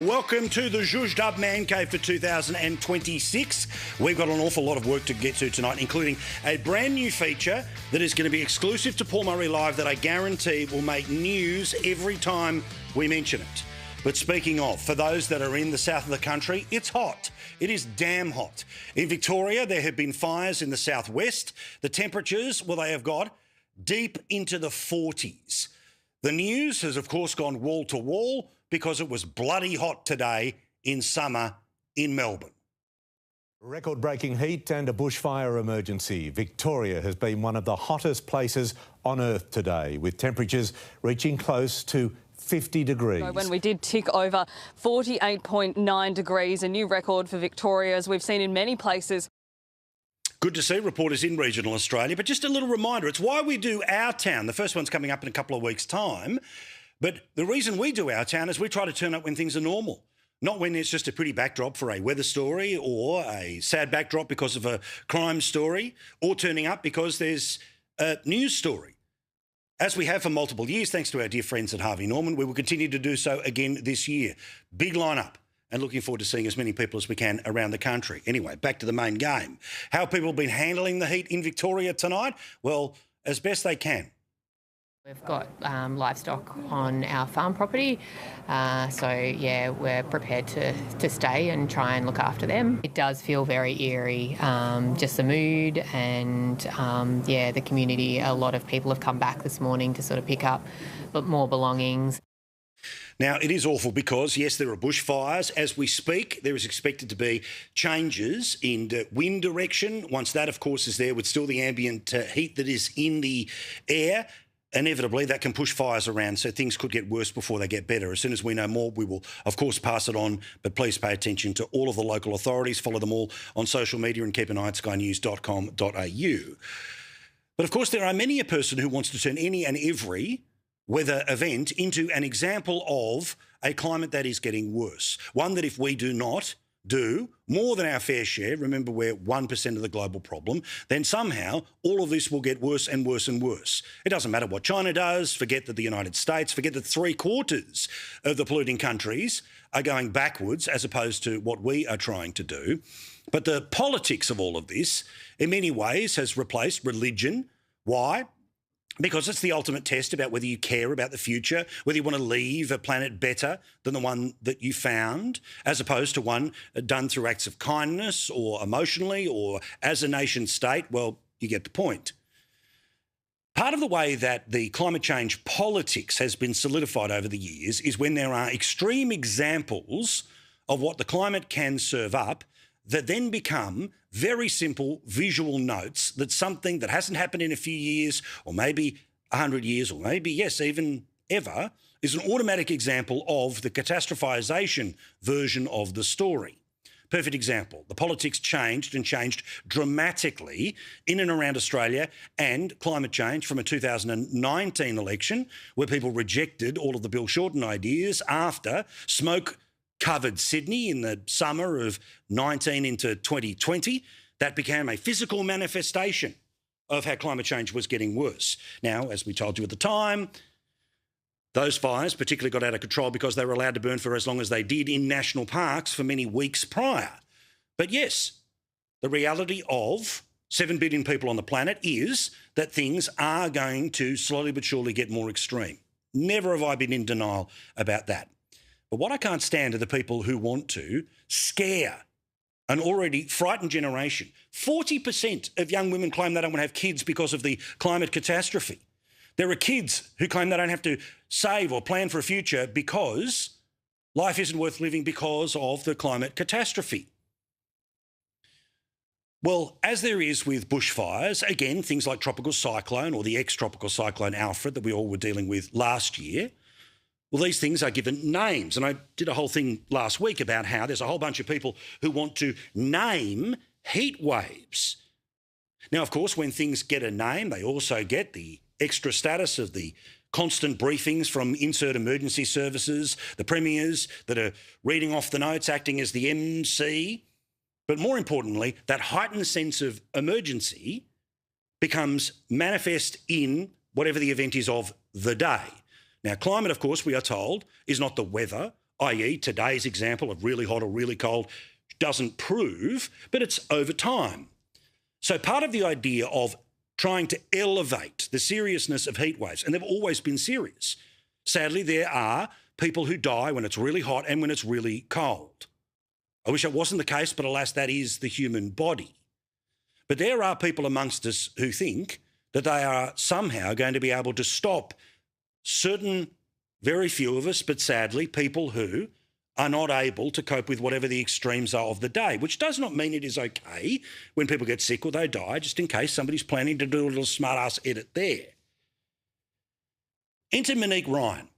Welcome to the Zhuzhed Up Man Cave for 2026. We've got an awful lot of work to get to tonight, including a brand new feature that is going to be exclusive to Paul Murray Live that I guarantee will make news every time we mention it. But speaking of, for those that are in the south of the country, it's hot. It is damn hot. In Victoria, there have been fires in the southwest. The temperatures, well, they have got deep into the 40s. The news has, of course, gone wall to wall because it was bloody hot today in summer in Melbourne. Record-breaking heat and a bushfire emergency. Victoria has been one of the hottest places on Earth today, with temperatures reaching close to 50 degrees. When we did tick over 48.9 degrees, a new record for Victoria, as we've seen in many places. Good to see reporters in regional Australia, but just a little reminder, it's why we do Our Town. The first one's coming up in a couple of weeks' time. But the reason we do Our Town is we try to turn up when things are normal, not when it's just a pretty backdrop for a weather story or a sad backdrop because of a crime story, or turning up because there's a news story. As we have for multiple years, thanks to our dear friends at Harvey Norman, we will continue to do so again this year. Big lineup, and looking forward to seeing as many people as we can around the country. Anyway, back to the main game. How have people been handling the heat in Victoria tonight? Well, as best they can. We've got livestock on our farm property, so yeah, we're prepared to stay and try and look after them. It does feel very eerie, just the mood and yeah, the community. A lot of people have come back this morning to sort of pick up more belongings. Now, it is awful because, yes, there are bushfires. As we speak, there is expected to be changes in the wind direction. Once that, of course, is there with still the ambient heat that is in the air, inevitably that can push fires around, so things could get worse before they get better. As soon as we know more, we will, of course, pass it on, but please pay attention to all of the local authorities. Follow them all on social media and keep an eye at skynews.com.au. But, of course, there are many a person who wants to turn any and every weather event into an example of a climate that is getting worse, one that if we do not do more than our fair share, remember we're 1% of the global problem, then somehow all of this will get worse and worse and worse. It doesn't matter what China does, forget that the United States, forget that 3/4 of the polluting countries are going backwards as opposed to what we are trying to do. But the politics of all of this, in many ways, has replaced religion. Why? Because it's the ultimate test about whether you care about the future, whether you want to leave a planet better than the one that you found, as opposed to one done through acts of kindness or emotionally or as a nation state. Well, you get the point. Part of the way that the climate change politics has been solidified over the years is when there are extreme examples of what the climate can serve up that then become very simple visual notes that something that hasn't happened in a few years or maybe 100 years or maybe, yes, even ever, is an automatic example of the catastrophisation version of the story. Perfect example. The politics changed and changed dramatically in and around Australia and climate change from a 2019 election where people rejected all of the Bill Shorten ideas after smoke-covered Sydney in the summer of 19 into 2020. That became a physical manifestation of how climate change was getting worse. Now, as we told you at the time, those fires particularly got out of control because they were allowed to burn for as long as they did in national parks for many weeks prior. But yes, the reality of 7 billion people on the planet is that things are going to slowly but surely get more extreme. Never have I been in denial about that. But what I can't stand are the people who want to scare an already frightened generation. 40% of young women claim they don't want to have kids because of the climate catastrophe. There are kids who claim they don't have to save or plan for a future because life isn't worth living because of the climate catastrophe. Well, as there is with bushfires, again, things like tropical cyclone or the ex-tropical cyclone Alfred that we all were dealing with last year, well, these things are given names. And I did a whole thing last week about how there's a whole bunch of people who want to name heat waves. Now, of course, when things get a name, they also get the extra status of the constant briefings from insert emergency services, the premiers that are reading off the notes, acting as the MC. But more importantly, that heightened sense of emergency becomes manifest in whatever the event is of the day. Now, climate, of course, we are told, is not the weather i.e. today's example of really hot or really cold doesn't prove, but it's over time. So part of the idea of trying to elevate the seriousness of heat waves, and they've always been serious. Sadly, there are people who die when it's really hot and when it's really cold. I wish it wasn't the case, but alas, that is the human body. But there are people amongst us who think that they are somehow going to be able to stop certain, very few of us, but sadly, people who are not able to cope with whatever the extremes are of the day, which does not mean it is okay when people get sick or they die, just in case somebody's planning to do a little smart-ass edit there. Enter Monique Ryan,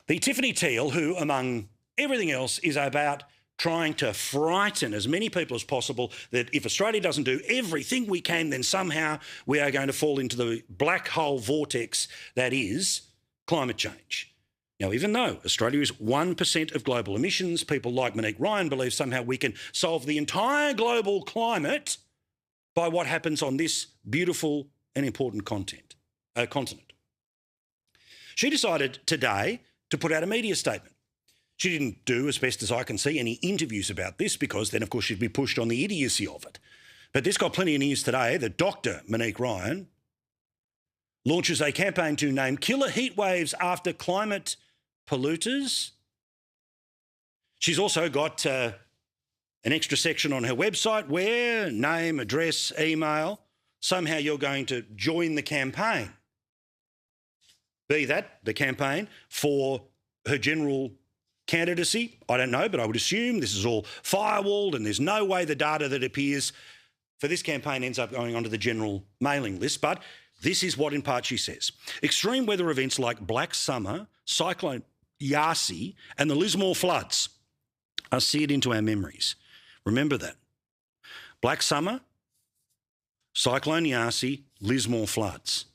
the Tiffany Teal who, among everything else, is about trying to frighten as many people as possible that if Australia doesn't do everything we can, then somehow we are going to fall into the black hole vortex that is climate change. Now, even though Australia is 1% of global emissions, people like Monique Ryan believe somehow we can solve the entire global climate by what happens on this beautiful and important continent. She decided today to put out a media statement. She didn't do, as best as I can see, any interviews about this because then, of course, she'd be pushed on the idiocy of it. But this got plenty of news today that Dr. Monique Ryan launches a campaign to name killer heat waves after climate polluters. She's also got an extra section on her website where name, address, email, somehow you're going to join the campaign. Be that the campaign for her general candidacy, I don't know, but I would assume this is all firewalled and there's no way the data that appears for this campaign ends up going onto the general mailing list. But this is what in part she says. Extreme weather events like Black Summer, Cyclone Yasi and the Lismore floods are seared into our memories. Remember that. Black Summer, Cyclone Yasi, Lismore floods.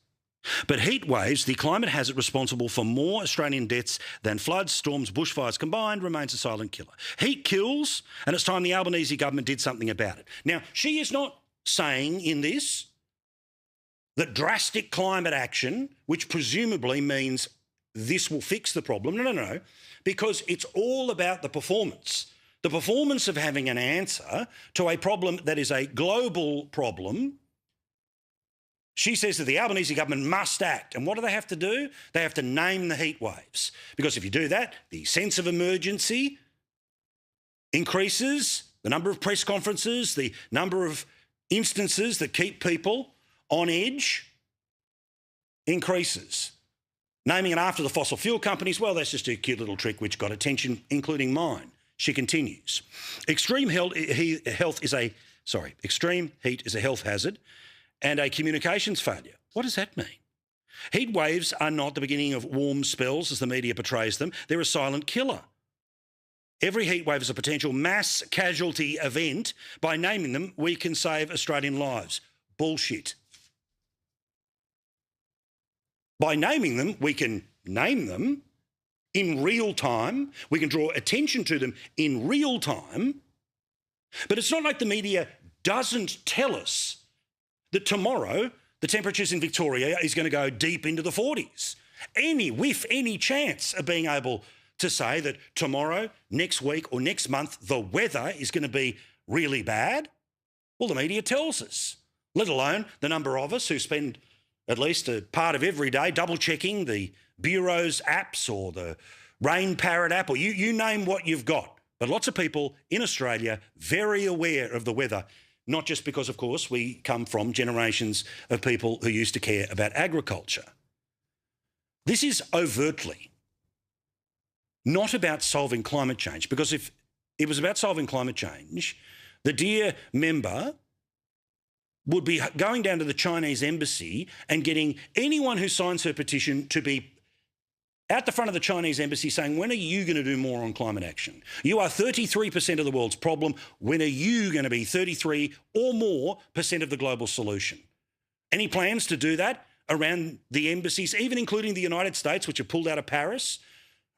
But heat waves, the climate hazard responsible for more Australian deaths than floods, storms, bushfires combined, remains a silent killer. Heat kills, and it's time the Albanese government did something about it. Now, she is not saying in this that drastic climate action, which presumably means this will fix the problem. No, because it's all about the performance of having an answer to a problem that is a global problem. She says that the Albanese government must act. And what do they have to do? They have to name the heat waves. Because if you do that, the sense of emergency increases, the number of press conferences, the number of instances that keep people on edge increases. Naming it after the fossil fuel companies, well, that's just a cute little trick which got attention, including mine. She continues. Extreme heat is a health hazard and a communications failure. What does that mean? Heat waves are not the beginning of warm spells, as the media portrays them. They're a silent killer. Every heat wave is a potential mass casualty event. By naming them, we can save Australian lives. Bullshit. By naming them, we can name them in real time. We can draw attention to them in real time. But it's not like the media doesn't tell us that tomorrow the temperatures in Victoria is going to go deep into the 40s. Any whiff, any chance of being able to say that tomorrow, next week or next month, the weather is going to be really bad? Well, the media tells us, let alone the number of us who spend at least a part of every day double-checking the Bureau's apps or the Rain Parrot app, or you name what you've got. But lots of people in Australia very aware of the weather, not just because, of course, we come from generations of people who used to care about agriculture. This is overtly not about solving climate change, because if it was about solving climate change, the dear member would be going down to the Chinese embassy and getting anyone who signs her petition to be out the front of the Chinese embassy saying, when are you going to do more on climate action? You are 33% of the world's problem. When are you going to be 33 or more % of the global solution? Any plans to do that around the embassies, even including the United States, which are pulled out of Paris,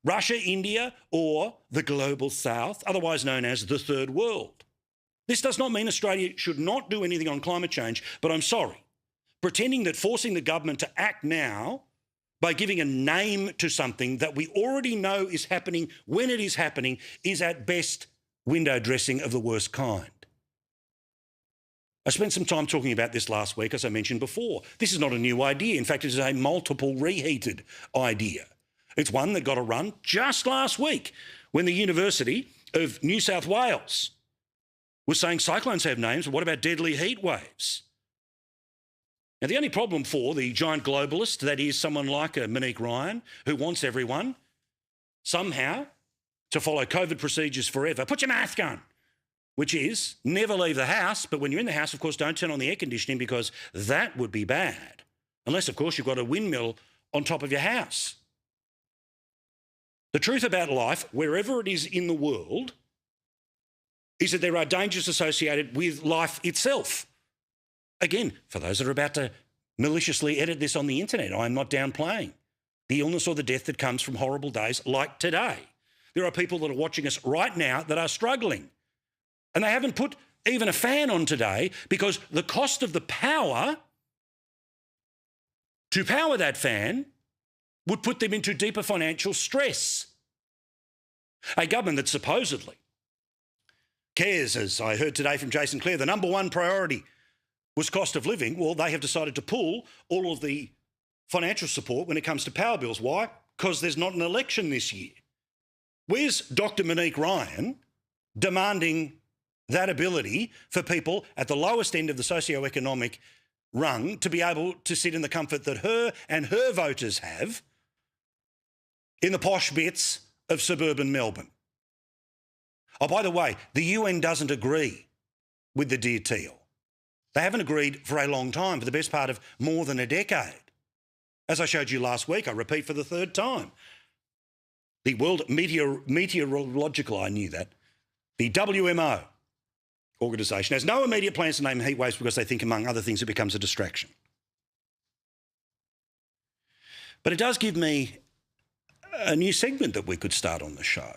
Russia, India, or the global south, otherwise known as the third world? This does not mean Australia should not do anything on climate change, but I'm sorry. Pretending that forcing the government to act now by giving a name to something that we already know is happening when it is happening is at best window dressing of the worst kind. I spent some time talking about this last week, as I mentioned before. This is not a new idea. In fact, it is a multiple reheated idea. It's one that got a run just last week when the University of New South Wales was saying cyclones have names, but what about deadly heat waves? Now, the only problem for the giant globalist, that is someone like a Monique Ryan, who wants everyone somehow to follow COVID procedures forever, put your mask on, which is never leave the house. But when you're in the house, of course, don't turn on the air conditioning because that would be bad. Unless, of course, you've got a windmill on top of your house. The truth about life, wherever it is in the world, is that there are dangers associated with life itself. Again, for those that are about to maliciously edit this on the internet, I'm not downplaying the illness or the death that comes from horrible days like today. There are people that are watching us right now that are struggling, and they haven't put even a fan on today because the cost of the power to power that fan would put them into deeper financial stress. A government that supposedly cares, as I heard today from Jason Clare, the number one priority was cost of living. Well, they have decided to pull all of the financial support when it comes to power bills. Why? Because there's not an election this year. Where's Dr. Monique Ryan demanding that ability for people at the lowest end of the socio-economic rung to be able to sit in the comfort that her and her voters have in the posh bits of suburban Melbourne? Oh, by the way, the UN doesn't agree with the deal. They haven't agreed for a long time, for the best part of more than a decade. As I showed you last week, I repeat for the third time, the World Meteorological, I knew that, the WMO organisation has no immediate plans to name heat waves because they think, among other things, it becomes a distraction. But it does give me a new segment that we could start on the show,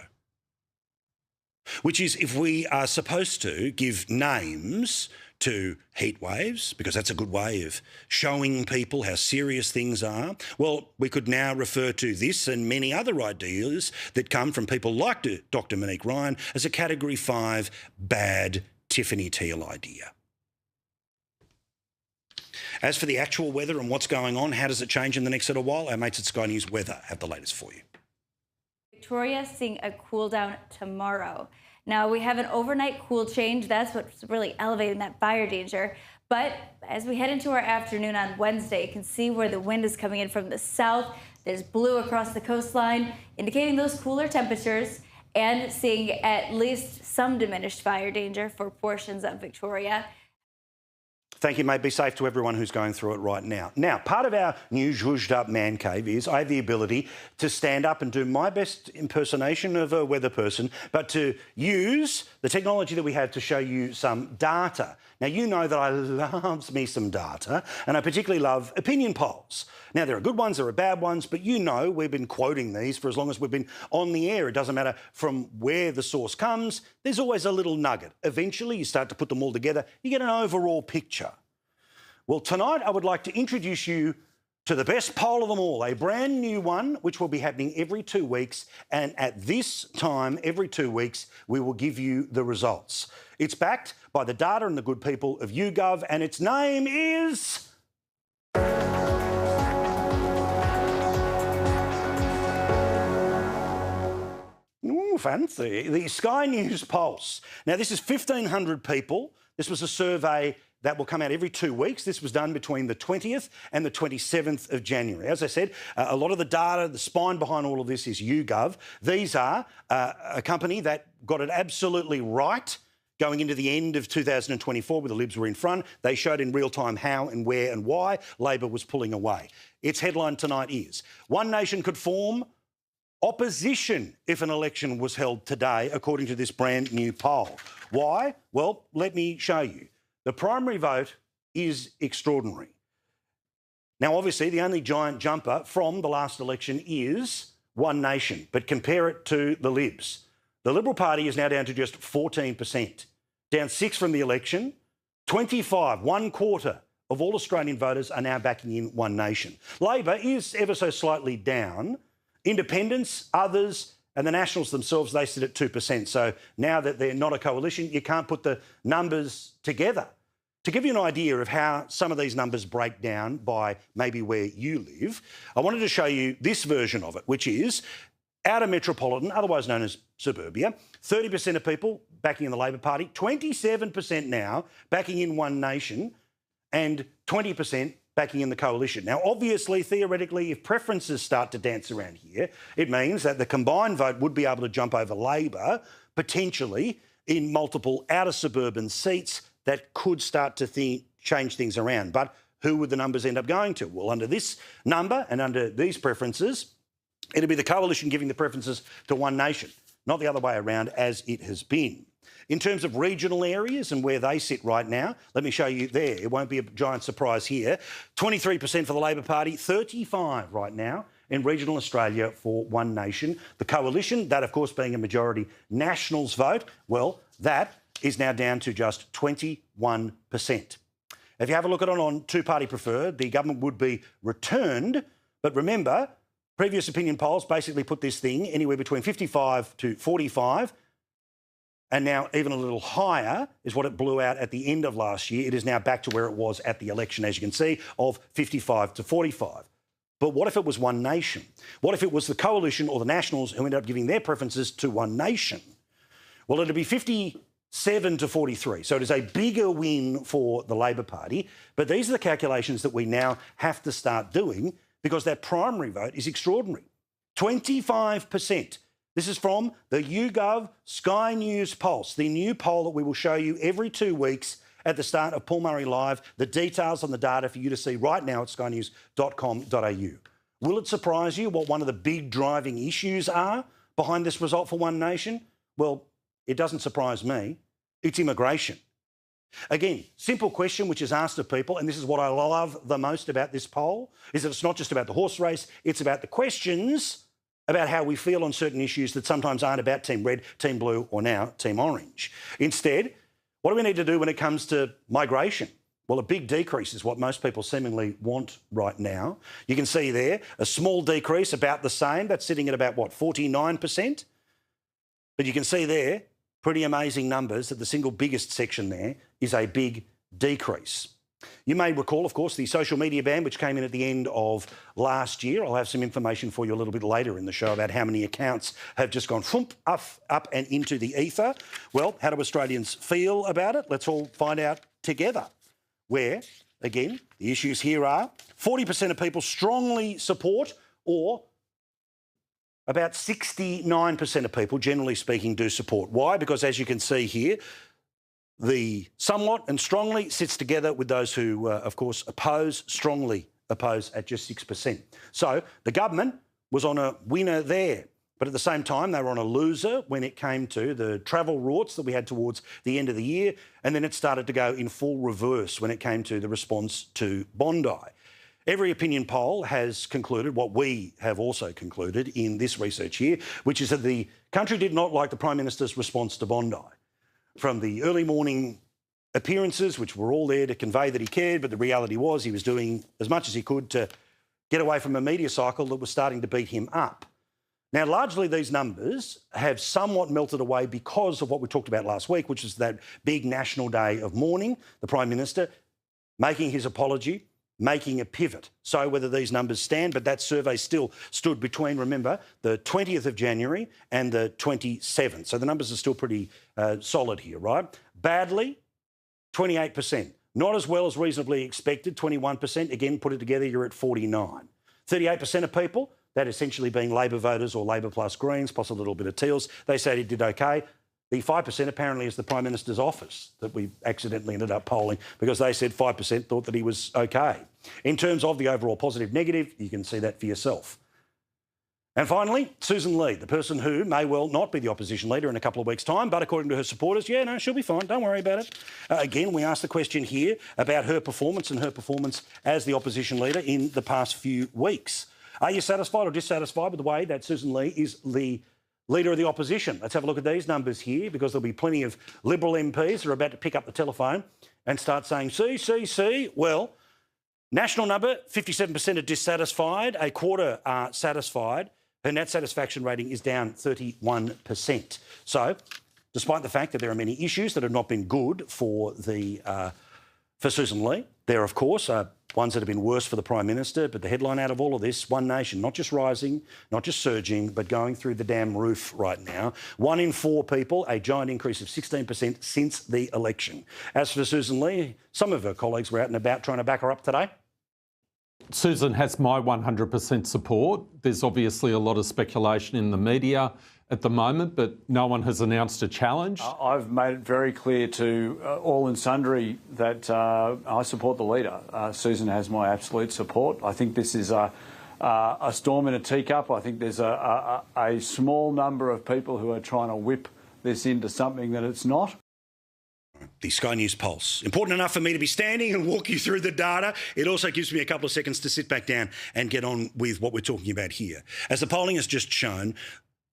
which is if we are supposed to give names to heat waves, because that's a good way of showing people how serious things are, well, we could now refer to this and many other ideas that come from people like Dr. Monique Ryan as a Category 5 bad Tiffany Teal idea. As for the actual weather and what's going on, how does it change in the next little while? Our mates at Sky News Weather have the latest for you. Victoria seeing a cool down tomorrow. Now, we have an overnight cool change. That's what's really elevating that fire danger. But as we head into our afternoon on Wednesday, you can see where the wind is coming in from the south. There's blue across the coastline, indicating those cooler temperatures, and seeing at least some diminished fire danger for portions of Victoria. Thank you, mate. Be safe to everyone who's going through it right now. Now, part of our new zhuzhed up man cave is I have the ability to stand up and do my best impersonation of a weather person, but to use the technology that we have to show you some data. Now, you know that I love me some data, and I particularly love opinion polls. Now, there are good ones, there are bad ones, but you know we've been quoting these for as long as we've been on the air. It doesn't matter from where the source comes, there's always a little nugget. Eventually, you start to put them all together, you get an overall picture. Well, tonight I would like to introduce you to the best poll of them all, a brand new one which will be happening every 2 weeks, and at this time, every 2 weeks, we will give you the results. It's backed by the data and the good people of YouGov, and its name is... Ooh, fancy. The Sky News Pulse. Now, this is 1,500 people. This was a survey that will come out every 2 weeks. This was done between the 20th and the 27th of January. As I said, a lot of the data, the spine behind all of this is YouGov. These are a company that got it absolutely right going into the end of 2024 where the Libs were in front. They showed in real time how and where and why Labor was pulling away. Its headline tonight is, One Nation could form opposition if an election was held today, according to this brand new poll. Why? Well, let me show you. The primary vote is extraordinary. Now, obviously, the only giant jumper from the last election is One Nation, but compare it to the Libs. The Liberal Party is now down to just 14%, down 6 from the election, 25, 1/4 of all Australian voters are now backing in One Nation. Labor is ever so slightly down. Independents, others, and the Nationals themselves, they sit at 2%. So now that they're not a coalition, you can't put the numbers together. To give you an idea of how some of these numbers break down by maybe where you live, I wanted to show you this version of it, which is outer metropolitan, otherwise known as suburbia, 30% of people backing in the Labor Party, 27% now backing in One Nation, and 20% backing in the coalition. Now, obviously, theoretically, if preferences start to dance around here, it means that the combined vote would be able to jump over Labor, potentially, in multiple outer suburban seats that could start to change things around. But who would the numbers end up going to? Well, under this number and under these preferences, it'll be the coalition giving the preferences to One Nation, not the other way around as it has been. In terms of regional areas and where they sit right now, let me show you there. It won't be a giant surprise here. 23% for the Labor Party, 35% right now in regional Australia for One Nation. The coalition, that of course being a majority Nationals vote, well, that is now down to just 21%. If you have a look at it on two-party preferred, the government would be returned. But remember, previous opinion polls basically put this thing anywhere between 55 to 45, and now even a little higher is what it blew out at the end of last year. It is now back to where it was at the election, as you can see, of 55 to 45. But what if it was One Nation? What if it was the coalition or the Nationals who ended up giving their preferences to One Nation? Well, it'd be 57 to 43. So it is a bigger win for the Labor Party. But these are the calculations that we now have to start doing because that primary vote is extraordinary. 25%. This is from the YouGov Sky News Pulse, the new poll that we will show you every 2 weeks at the start of Paul Murray Live. The details on the data for you to see right now at skynews.com.au. Will it surprise you what one of the big driving issues are behind this result for One Nation? Well, it doesn't surprise me. It's immigration. Again, simple question which is asked of people, and this is what I love the most about this poll, is that it's not just about the horse race, it's about the questions about how we feel on certain issues that sometimes aren't about Team Red, Team Blue, or now Team Orange. Instead, what do we need to do when it comes to migration? Well, a big decrease is what most people seemingly want right now. You can see there a small decrease, about the same. That's sitting at about, what, 49%? But you can see there, pretty amazing numbers, that the single biggest section there is a big decrease. You may recall, of course, the social media ban, which came in at the end of last year. I'll have some information for you a little bit later in the show about how many accounts have just gone up and into the ether. Well, how do Australians feel about it? Let's all find out together. Where, again, the issues here are 40% of people strongly support, or about 69% of people, generally speaking, do support. Why? Because as you can see here, the somewhat and strongly sits together with those who, of course, strongly oppose at just 6%. So the government was on a winner there. But at the same time, they were on a loser when it came to the travel routes that we had towards the end of the year. And then it started to go in full reverse when it came to the response to Bondi. Every opinion poll has concluded what we have also concluded in this research here, which is that the country did not like the Prime Minister's response to Bondi. From the early morning appearances, which were all there to convey that he cared, but the reality was he was doing as much as he could to get away from a media cycle that was starting to beat him up. Now, largely these numbers have somewhat melted away because of what we talked about last week, which is that big national day of mourning, the Prime Minister making his apology, making a pivot. So whether these numbers stand, but that survey still stood between, remember, the 20th of January and the 27th. So the numbers are still pretty solid here, right? Badly, 28%. Not as well as reasonably expected, 21%. Again, put it together, you're at 49. 38% of people, that essentially being Labor voters or Labor plus Greens, plus a little bit of Teals, they said he did okay. The 5% apparently is the Prime Minister's office that we accidentally ended up polling, because they said 5% thought that he was okay. In terms of the overall positive negative, you can see that for yourself. And finally, Susan Lee, the person who may well not be the opposition leader in a couple of weeks' time, but according to her supporters, yeah, no, she'll be fine, don't worry about it. Again, we asked the question here about her performance and her performance as the opposition leader in the past few weeks. Are you satisfied or dissatisfied with the way that Susan Lee is the Leader of the Opposition? Let's have a look at these numbers here, because there'll be plenty of Liberal MPs who are about to pick up the telephone and start saying, see. Well, national number, 57% are dissatisfied, a quarter are satisfied. Her net satisfaction rating is down 31%. So, despite the fact that there are many issues that have not been good for Susan Lee, there, of course, are ones that have been worse for the Prime Minister, but the headline out of all of this, One Nation, not just rising, not just surging, but going through the damn roof right now. 1 in 4 people, a giant increase of 16% since the election. As for Susan Lee, some of her colleagues were out and about trying to back her up today. Susan has my 100% support. There's obviously a lot of speculation in the media at the moment, but no one has announced a challenge. I've made it very clear to all and sundry that I support the leader. Susan has my absolute support. I think this is a storm in a teacup. I think there's a small number of people who are trying to whip this into something that it's not. The Sky News Pulse. Important enough for me to be standing and walk you through the data. It also gives me a couple of seconds to sit back down and get on with what we're talking about here. As the polling has just shown,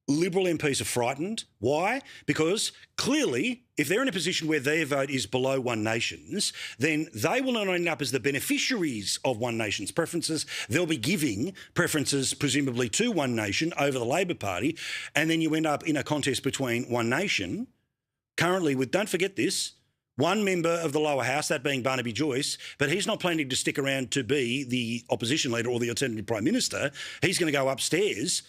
Liberal MPs are frightened. Why? Because clearly, if they're in a position where their vote is below One Nation's, then they will not end up as the beneficiaries of One Nation's preferences. They'll be giving preferences, presumably, to One Nation over the Labor Party, and then you end up in a contest between One Nation, currently with, don't forget this, one member of the lower house, that being Barnaby Joyce, but he's not planning to stick around to be the opposition leader or the alternative Prime Minister. He's going to go upstairs.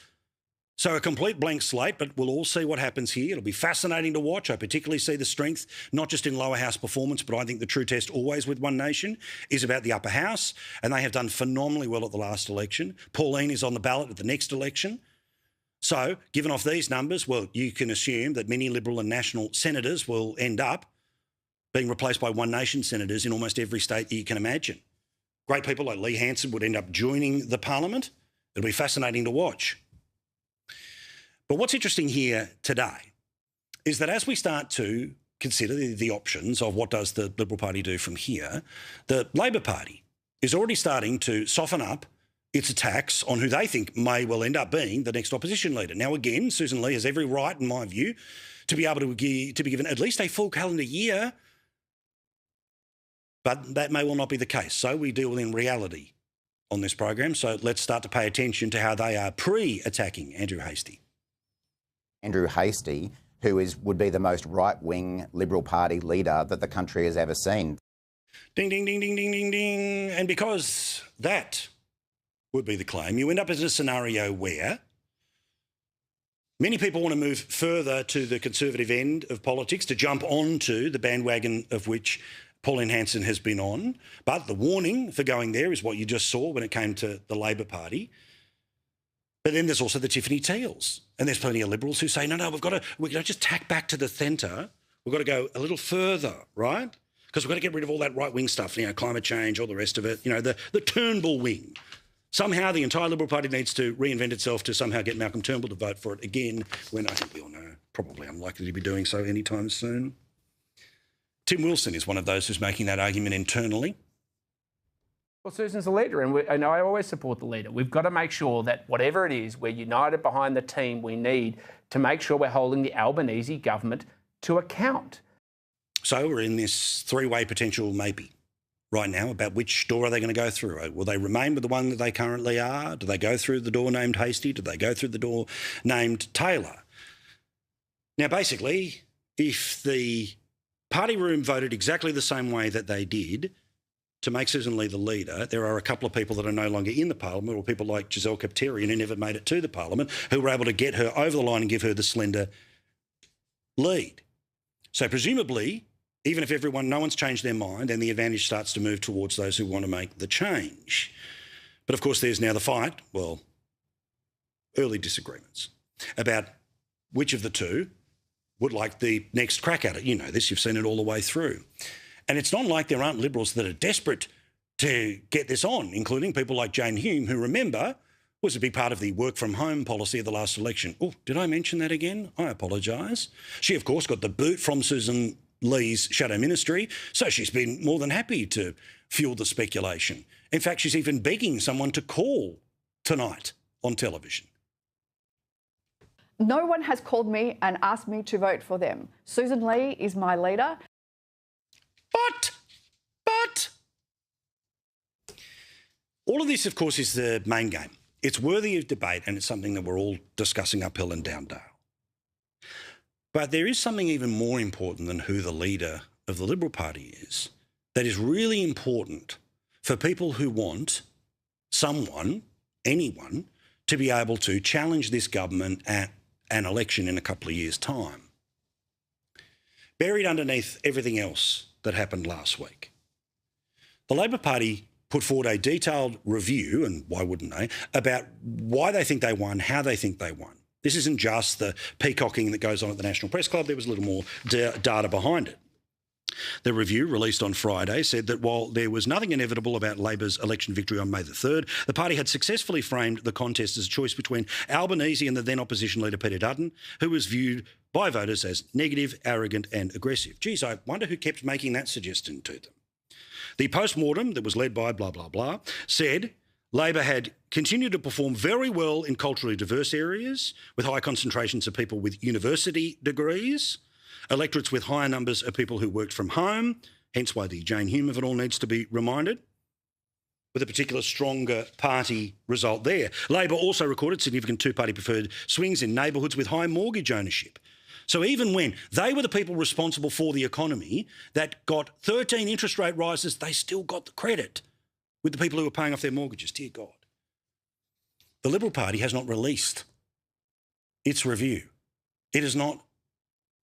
So a complete blank slate, but we'll all see what happens here. It'll be fascinating to watch. I particularly see the strength, not just in lower house performance, but I think the true test always with One Nation is about the upper house, and they have done phenomenally well at the last election. Pauline is on the ballot at the next election. So, given off these numbers, well, you can assume that many Liberal and National senators will end up being replaced by One Nation senators in almost every state that you can imagine. Great people like Lee Hanson would end up joining the parliament. It'll be fascinating to watch. But what's interesting here today is that as we start to consider the options of what does the Liberal Party do from here, the Labor Party is already starting to soften up its attacks on who they think may well end up being the next opposition leader. Now, again, Susan Lee has every right, in my view, to be able to be given at least a full calendar year, but that may well not be the case. So we deal in reality on this program. So let's start to pay attention to how they are pre-attacking Andrew Hastie. Andrew Hastie, who would be the most right-wing Liberal Party leader that the country has ever seen. Ding, ding, ding, ding, ding, ding, ding. And because that would be the claim, you end up in a scenario where many people want to move further to the Conservative end of politics, to jump onto the bandwagon of which Pauline Hanson has been on. But the warning for going there is what you just saw when it came to the Labor Party. But then there's also the Tiffany Teals. And there's plenty of Liberals who say, no, we've got to just tack back to the centre. We've got to go a little further, right? Because we've got to get rid of all that right-wing stuff, climate change, all the rest of it, the Turnbull wing. Somehow the entire Liberal Party needs to reinvent itself to somehow get Malcolm Turnbull to vote for it again, when I think we all know probably unlikely to be doing so anytime soon. Tim Wilson is one of those who's making that argument internally. Well, Susan's the leader, and I always support the leader. We've got to make sure that whatever it is, we're united behind the team we need to make sure we're holding the Albanese government to account. So we're in this three-way potential maybe right now about which door are they going to go through. Will they remain with the one that they currently are? Do they go through the door named Hastie? Do they go through the door named Taylor? Now, basically, if the party room voted exactly the same way that they did to make Susan Lee the leader, there are a couple of people that are no longer in the parliament, or people like Giselle Kapterian, who never made it to the parliament, who were able to get her over the line and give her the slender lead. So presumably, even if no one's changed their mind, then the advantage starts to move towards those who want to make the change. But of course, there's now the fight, early disagreements about which of the two would like the next crack at it. You know this, you've seen it all the way through. And it's not like there aren't Liberals that are desperate to get this on, including people like Jane Hume, who, remember, was a big part of the work-from-home policy of the last election. Oh, did I mention that again? I apologise. She, of course, got the boot from Susan Lee's shadow ministry, so she's been more than happy to fuel the speculation. In fact, she's even begging someone to call tonight on television. No one has called me and asked me to vote for them. Susan Lee is my leader. But All of this, of course, is the main game. It's worthy of debate and it's something that we're all discussing uphill and down dale. But there is something even more important than who the leader of the Liberal Party is, that is really important for people who want someone, anyone, to be able to challenge this government at an election in a couple of years' time. Buried underneath everything else that happened last week, the Labor Party put forward a detailed review, and why wouldn't they, about why they think they won, how they think they won. This isn't just the peacocking that goes on at the National Press Club. There was a little more data behind it. The review, released on Friday, said that while there was nothing inevitable about Labor's election victory on May the 3rd, the party had successfully framed the contest as a choice between Albanese and the then opposition leader Peter Dutton, who was viewed by voters as negative, arrogant and aggressive. Geez, I wonder who kept making that suggestion to them. The post-mortem that was led by blah, blah, blah, said Labor had continued to perform very well in culturally diverse areas with high concentrations of people with university degrees, electorates with higher numbers of people who worked from home, hence why the Jane Hume of it all needs to be reminded, with a particular stronger party result there. Labor also recorded significant two-party preferred swings in neighbourhoods with high mortgage ownership. So even when they were the people responsible for the economy that got 13 interest rate rises, they still got the credit with the people who were paying off their mortgages. Dear God. The Liberal Party has not released its review. It has not,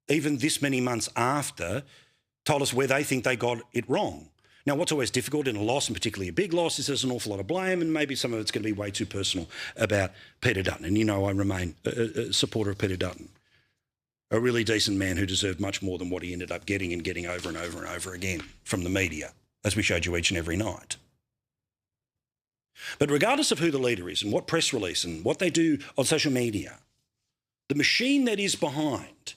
even this many months after, told us where they think they got it wrong. Now, what's always difficult in a loss, and particularly a big loss, is there's an awful lot of blame, and maybe some of it's going to be way too personal about Peter Dutton. And you know I remain a supporter of Peter Dutton, a really decent man who deserved much more than what he ended up getting and getting over and over and over again from the media, as we showed you each and every night. But regardless of who the leader is and what press release and what they do on social media, the machine that is behind,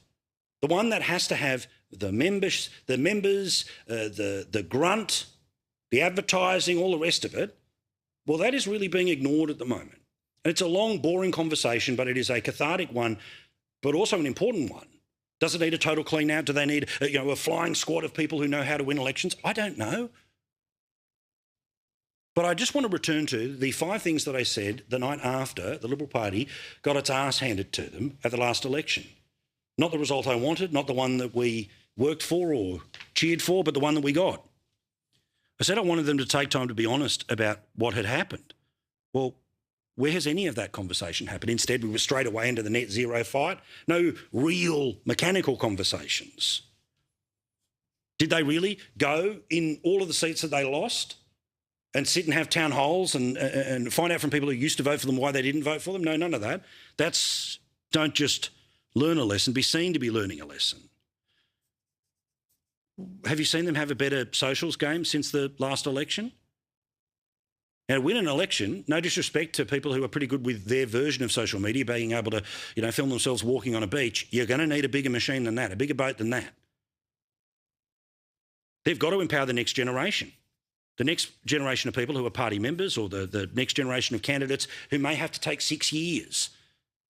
the one that has to have the members, the grunt, the advertising, all the rest of it, well, that is really being ignored at the moment. And it's a long, boring conversation, but it is a cathartic one, but also an important one. Does it need a total clean out? Do they need a flying squad of people who know how to win elections? I don't know. But I just want to return to the 5 things that I said the night after the Liberal Party got its arse handed to them at the last election. Not the result I wanted, not the one that we worked for or cheered for, but the one that we got. I said I wanted them to take time to be honest about what had happened. Well, where has any of that conversation happened? Instead, we were straight away into the net zero fight. No real mechanical conversations. Did they really go in all of the seats that they lost and sit and have town halls and find out from people who used to vote for them why they didn't vote for them? No, none of that. Don't just learn a lesson, be seen to be learning a lesson. Have you seen them have a better socials game since the last election? Now, to win an election, no disrespect to people who are pretty good with their version of social media, being able to, film themselves walking on a beach, you're going to need a bigger machine than that, a bigger boat than that. They've got to empower the next generation. The next generation of people who are party members, or the next generation of candidates who may have to take 6 years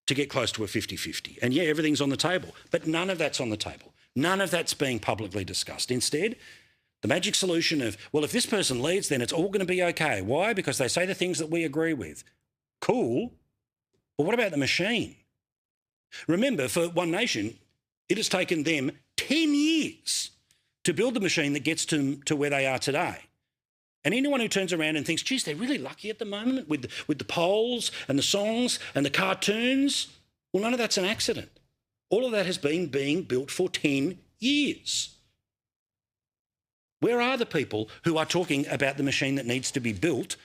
to get close to a 50-50. And yeah, everything's on the table, but none of that's on the table. None of that's being publicly discussed. Instead, the magic solution of, well, if this person leads, then it's all going to be okay. Why? Because they say the things that we agree with. Cool. But what about the machine? Remember, for One Nation, it has taken them 10 years to build the machine that gets to where they are today. And anyone who turns around and thinks, geez, they're really lucky at the moment with the polls and the songs and the cartoons, well, none of that's an accident. All of that has been being built for 10 years. Where are the people who are talking about the machine that needs to be built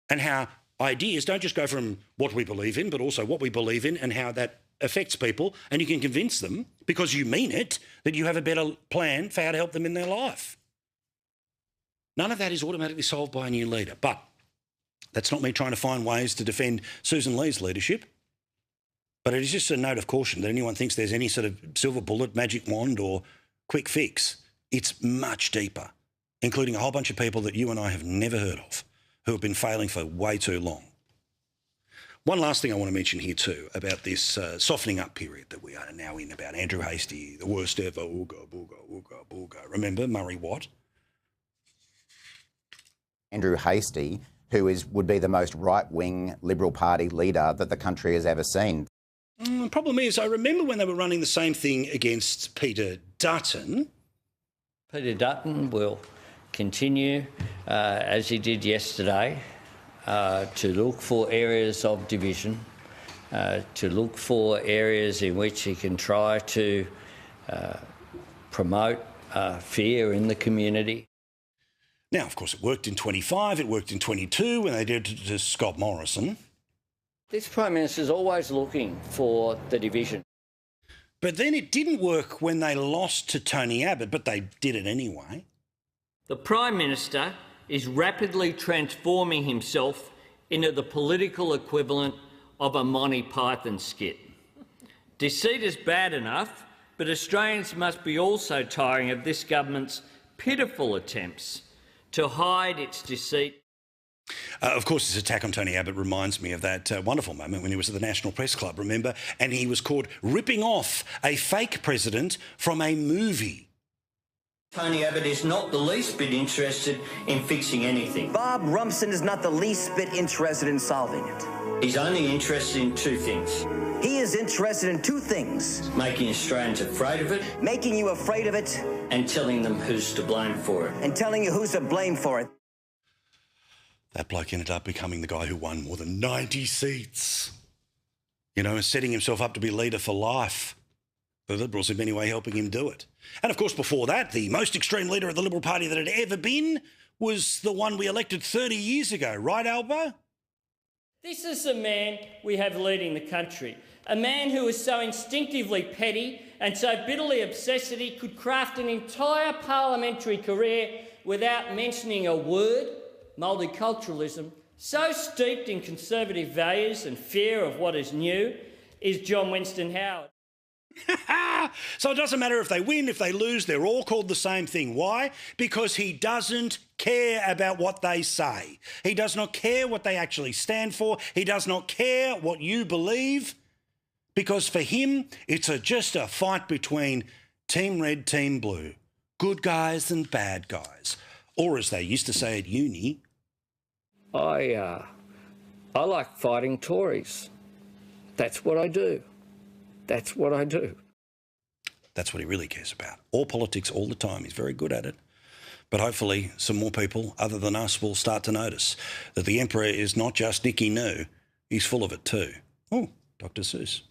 and how ideas don't just go from what we believe in, but also what we believe in and how that affects people, and you can convince them, because you mean it, that you have a better plan for how to help them in their life? None of that is automatically solved by a new leader. But that's not me trying to find ways to defend Susan Lee's leadership. But it is just a note of caution that anyone thinks there's any sort of silver bullet, magic wand or quick fix. It's much deeper, including a whole bunch of people that you and I have never heard of who have been failing for way too long. One last thing I want to mention here too about this softening up period that we are now in, about Andrew Hastie, the worst ever, ooga, booga, ooga, booga. Remember Murray Watt? Andrew Hastie, who would be the most right-wing Liberal Party leader that the country has ever seen. The problem is, I remember when they were running the same thing against Peter Dutton. Peter Dutton will continue, as he did yesterday, to look for areas of division, to look for areas in which he can try to promote fear in the community. Now, of course, it worked in 25, it worked in 22 when they did it to Scott Morrison. This Prime Minister is always looking for the division. But then it didn't work when they lost to Tony Abbott, but they did it anyway. The Prime Minister is rapidly transforming himself into the political equivalent of a Monty Python skit. Deceit is bad enough, but Australians must be also tiring of this government's pitiful attempts to hide its deceit. Of course, this attack on Tony Abbott reminds me of that wonderful moment when he was at the National Press Club, remember? And he was caught ripping off a fake president from a movie. Tony Abbott is not the least bit interested in fixing anything. Bob Rumson is not the least bit interested in solving it. He's only interested in two things. He is interested in two things. Making Australians afraid of it. Making you afraid of it. And telling them who's to blame for it. And telling you who's to blame for it. That bloke ended up becoming the guy who won more than 90 seats. You know, setting himself up to be leader for life. The Liberals in many ways helping him do it. And of course, before that, the most extreme leader of the Liberal Party that had ever been was the one we elected 30 years ago. Right, Albo? This is the man we have leading the country. A man who is so instinctively petty and so bitterly obsessed that he could craft an entire parliamentary career without mentioning a word, multiculturalism, so steeped in conservative values and fear of what is new, is John Winston Howard. So it doesn't matter if they win, if they lose, they're all called the same thing. Why? Because he doesn't care about what they say. He does not care what they actually stand for. He does not care what you believe. Because for him, it's just a fight between Team Red, Team Blue, good guys and bad guys. Or as they used to say at uni, I like fighting Tories. That's what I do. That's what I do. That's what he really cares about. All politics, all the time. He's very good at it. But hopefully some more people other than us will start to notice that the Emperor is not just Nicky Noo. He's full of it too. Oh, Dr. Seuss.